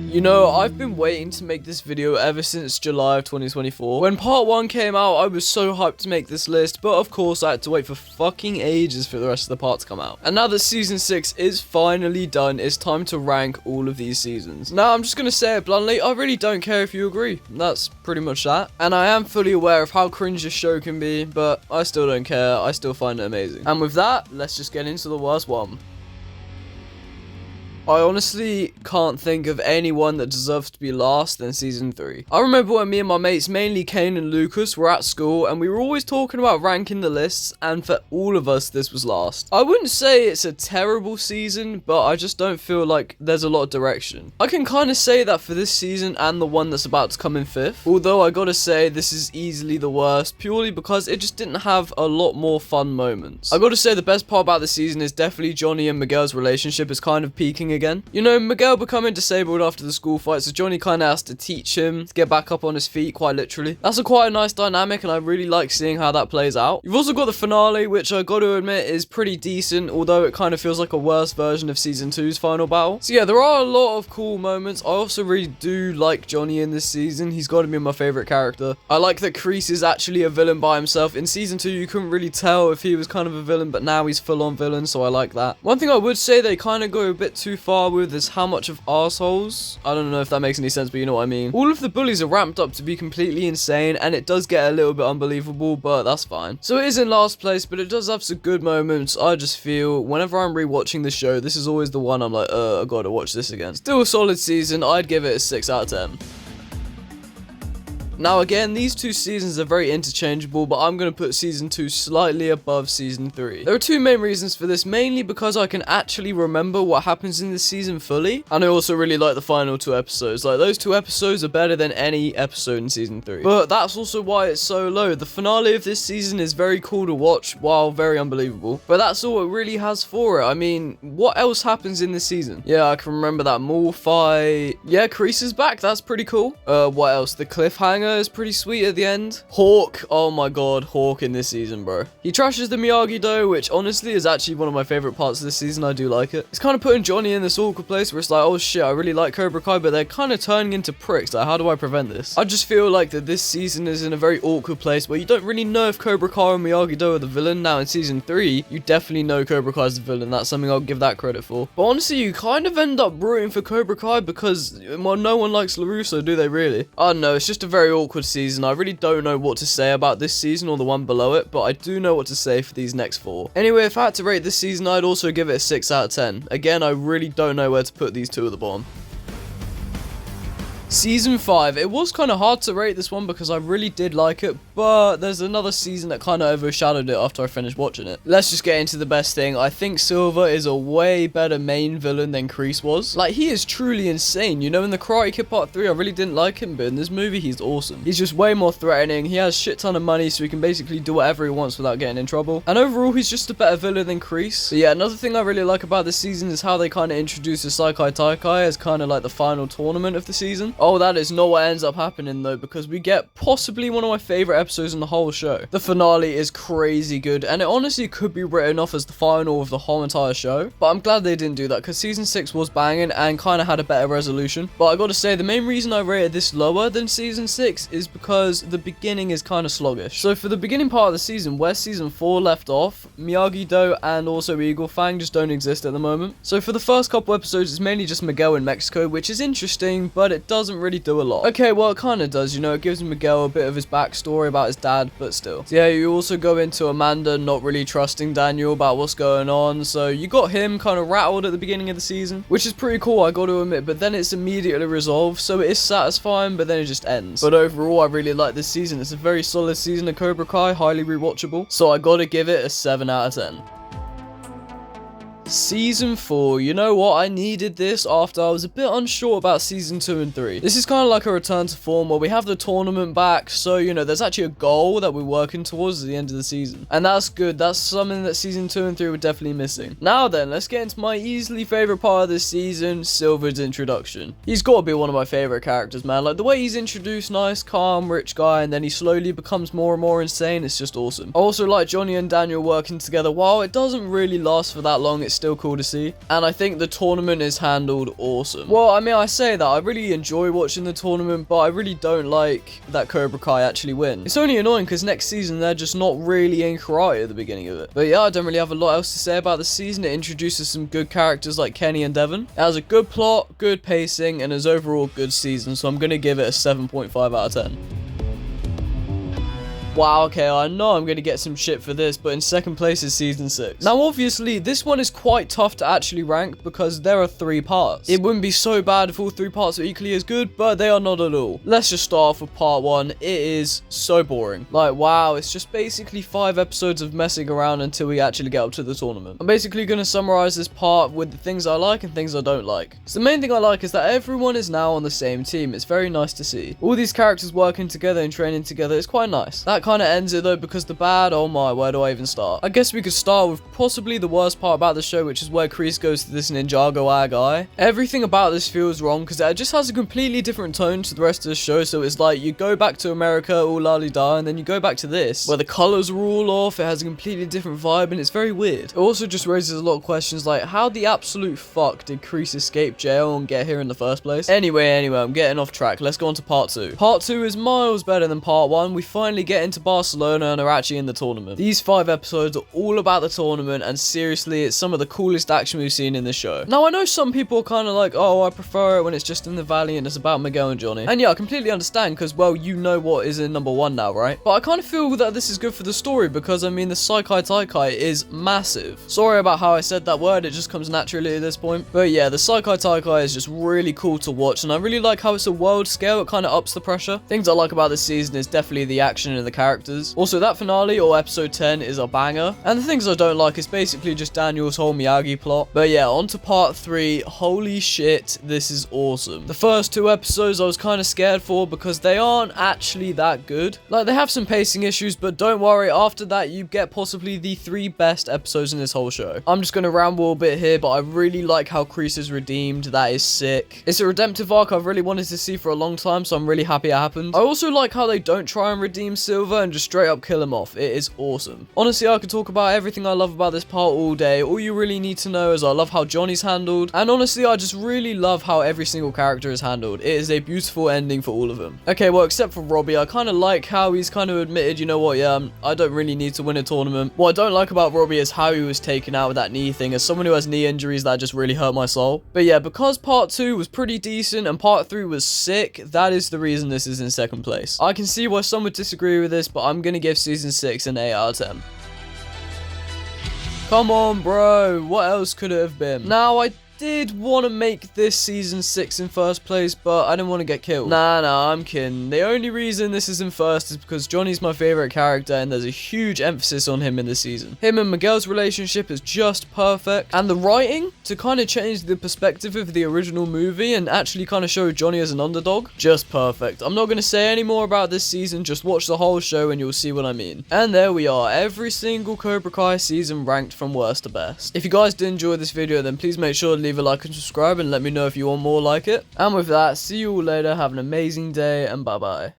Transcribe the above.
You know, I've been waiting to make this video ever since July of 2024. When part 1 came out, I was so hyped to make this list, but of course I had to wait for fucking ages for the rest of the parts to come out. And now that season 6 is finally done, it's time to rank all of these seasons. Now, I'm just gonna say it bluntly, I really don't care if you agree. That's pretty much that. And I am fully aware of how cringe this show can be, but I still don't care. I still find it amazing. And with that, let's just get into the worst one. I honestly can't think of anyone that deserves to be last than season 3. I remember when me and my mates, mainly Kane and Lucas, were at school and we were always talking about ranking the lists, and for all of us this was last. I wouldn't say it's a terrible season, but I just don't feel like there's a lot of direction. I can kind of say that for this season and the one that's about to come in 5th, although I gotta say this is easily the worst, purely because it just didn't have a lot more fun moments. I gotta say the best part about the season is definitely Johnny and Miguel's relationship is kind of peaking again. You know, Miguel becoming disabled after the school fight, so Johnny kind of has to teach him to get back up on his feet, quite literally. That's quite a nice dynamic, and I really like seeing how that plays out. You've also got the finale, which I got to admit is pretty decent, although it kind of feels like a worse version of season 2's final battle. So yeah, there are a lot of cool moments. I also really do like Johnny in this season. He's got to be my favorite character. I like that Kreese is actually a villain by himself. In season 2, you couldn't really tell if he was kind of a villain, but now he's full-on villain, so I like that. One thing I would say they kind of go a bit too far with is how much of arseholes. I don't know if that makes any sense, but you know what I mean. All of the bullies are ramped up to be completely insane, and it does get a little bit unbelievable, but that's fine. So it is in last place, but it does have some good moments. I just feel whenever I'm rewatching the show, this is always the one I'm like, I gotta watch this again. Still a solid season. I'd give it a 6 out of 10. Now again, these two seasons are very interchangeable, but I'm going to put season 2 slightly above season 3. There are two main reasons for this, mainly because I can actually remember what happens in this season fully, and I also really like the final 2 episodes. Like, those 2 episodes are better than any episode in season 3. But that's also why it's so low. The finale of this season is very cool to watch, while very unbelievable. But that's all it really has for it. I mean, what else happens in this season? Yeah, I can remember that mall fight. Yeah, Kreese is back. That's pretty cool. What else? The cliffhanger is pretty sweet at the end. Hawk, oh my god, Hawk in this season, bro. He trashes the Miyagi-Do, which honestly is actually one of my favorite parts of this season. I do like it. It's kind of putting Johnny in this awkward place where it's like, oh shit, I really like Cobra Kai, but they're kind of turning into pricks. Like, how do I prevent this? I just feel like that this season is in a very awkward place where you don't really know if Cobra Kai or Miyagi-Do are the villain. Now in season 3, you definitely know Cobra Kai is the villain. That's something I'll give that credit for. But honestly, you kind of end up rooting for Cobra Kai because, well, no one likes LaRusso, do they really? I don't know, it's just a very awkward season. I really don't know what to say about this season or the one below it, but I do know what to say for these next 4. Anyway, if I had to rate this season, I'd also give it a 6 out of 10. Again, I really don't know where to put these 2 at the bottom. Season 5, it was kind of hard to rate this one because I really did like it, but there's another season that kind of overshadowed it after I finished watching it. Let's just get into the best thing. I think Silver is a way better main villain than Kreese was. Like, he is truly insane. You know, in the Karate Kid Part 3, I really didn't like him, but in this movie, he's awesome. He's just way more threatening. He has shit ton of money, so he can basically do whatever he wants without getting in trouble. And overall, he's just a better villain than Kreese. But yeah, another thing I really like about this season is how they kind of introduce the Saikai Taikai as kind of like the final tournament of the season. Oh, that is not what ends up happening though, because we get possibly one of my favorite episodes in the whole show. The finale is crazy good, and it honestly could be written off as the final of the whole entire show, but I'm glad they didn't do that because season 6 was banging and kind of had a better resolution. But I gotta say, the main reason I rated this lower than season 6 is because the beginning is kind of sluggish. So for the beginning part of the season, where season 4 left off, Miyagi-Do and also Eagle Fang just don't exist at the moment. So for the first couple episodes, it's mainly just Miguel in Mexico, which is interesting, but it doesn't really do a lot. Okay, well, it kind of does, you know, it gives Miguel a bit of his backstory about his dad, but still. So yeah, you also go into Amanda not really trusting Daniel about what's going on, so you got him kind of rattled at the beginning of the season, which is pretty cool, I gotta admit, but then it's immediately resolved, so it is satisfying, but then it just ends. But overall, I really like this season. It's a very solid season of Cobra Kai, highly rewatchable, so I gotta give it a 7 out of 10. Season 4, you know what, I needed this after I was a bit unsure about season 2 and 3. This is kind of like a return to form where we have the tournament back, so you know, there's actually a goal that we're working towards at the end of the season. And that's good, that's something that season 2 and 3 were definitely missing. Now then, let's get into my easily favorite part of this season, Silver's introduction. He's got to be one of my favorite characters, man. Like, the way he's introduced, nice, calm, rich guy, and then he slowly becomes more and more insane, it's just awesome. I also like Johnny and Daniel working together. While it doesn't really last for that long, it's still cool to see. And I think the tournament is handled awesome. Well, I mean, I say that I really enjoy watching the tournament, but I really don't like that Cobra Kai actually win. It's only annoying because next season they're just not really in karate at the beginning of it. But yeah, I don't really have a lot else to say about the season. It introduces some good characters like Kenny and Devon. It has a good plot, good pacing, and is overall a good season, so I'm going to give it a 7.5 out of 10. Wow, okay, I know I'm going to get some shit for this, but in second place is season 6. Now, obviously, this one is quite tough to actually rank because there are 3 parts. It wouldn't be so bad if all 3 parts were equally as good, but they are not at all. Let's just start off with part 1. It is so boring. Like, wow, it's just basically 5 episodes of messing around until we actually get up to the tournament. I'm basically going to summarize this part with the things I like and things I don't like. So the main thing I like is that everyone is now on the same team. It's very nice to see. All these characters working together and training together is quite nice. That kind of ends it though, because the bad, oh my, where do I even start? I guess we could start with possibly the worst part about the show, which is where Kreese goes to this Ninjago guy. Everything about this feels wrong because it just has a completely different tone to the rest of the show. So it's like you go back to America, all la-di-da, and then you go back to this, where the colors are all off. It has a completely different vibe, and it's very weird. It also just raises a lot of questions like, how the absolute fuck did Kreese escape jail and get here in the first place? Anyway, I'm getting off track. Let's go on to part 2. Part 2 is miles better than part 1. We finally get into Barcelona and are actually in the tournament. These 5 episodes are all about the tournament, and seriously, it's some of the coolest action we've seen in the show. Now, I know some people are kind of like, oh, I prefer it when it's just in the valley and it's about Miguel and Johnny. And yeah, I completely understand because, well, you know what is in number 1 now, right? But I kind of feel that this is good for the story because, I mean, the Saikai Taikai is massive. Sorry about how I said that word, it just comes naturally at this point. But yeah, the Saikai Taikai is just really cool to watch, and I really like how it's a world scale. It kind of ups the pressure. Things I like about this season is definitely the action and the characters. Also, that finale or episode 10 is a banger. And the things I don't like is basically just Daniel's whole Miyagi plot. But yeah, on to part 3. Holy shit, this is awesome. The first 2 episodes I was kind of scared for because they aren't actually that good. Like, they have some pacing issues, but don't worry, after that you get possibly the 3 best episodes in this whole show. I'm just going to ramble a bit here, but I really like how Kreese is redeemed. That is sick. It's a redemptive arc I've really wanted to see for a long time, so I'm really happy it happened. I also like how they don't try and redeem Silver and just straight up kill him off. It is awesome. Honestly, I could talk about everything I love about this part all day. All you really need to know is I love how Johnny's handled, and honestly, I just really love how every single character is handled. It is a beautiful ending for all of them. Okay, well, except for Robbie, I kind of like how he's kind of admitted, you know what, yeah, I don't really need to win a tournament. What I don't like about Robbie is how he was taken out with that knee thing. As someone who has knee injuries, that just really hurt my soul. But yeah, because part 2 was pretty decent and part 3 was sick, that is the reason this is in second place. I can see why some would disagree with this, but I'm gonna give season 6 an 8 out of 10. Come on, bro. What else could it have been? Now, I did want to make this season 6 in first place, but I didn't want to get killed. Nah, I'm kidding. The only reason this is in first is because Johnny's my favorite character, and there's a huge emphasis on him in this season. Him and Miguel's relationship is just perfect, and the writing to kind of change the perspective of the original movie and actually kind of show Johnny as an underdog, just perfect. I'm not going to say any more about this season, just watch the whole show and you'll see what I mean. And there we are, every single Cobra Kai season ranked from worst to best. If you guys did enjoy this video, then please make sure to leave a like and subscribe and let me know if you want more like it. And with that, see you all later, have an amazing day, and bye bye.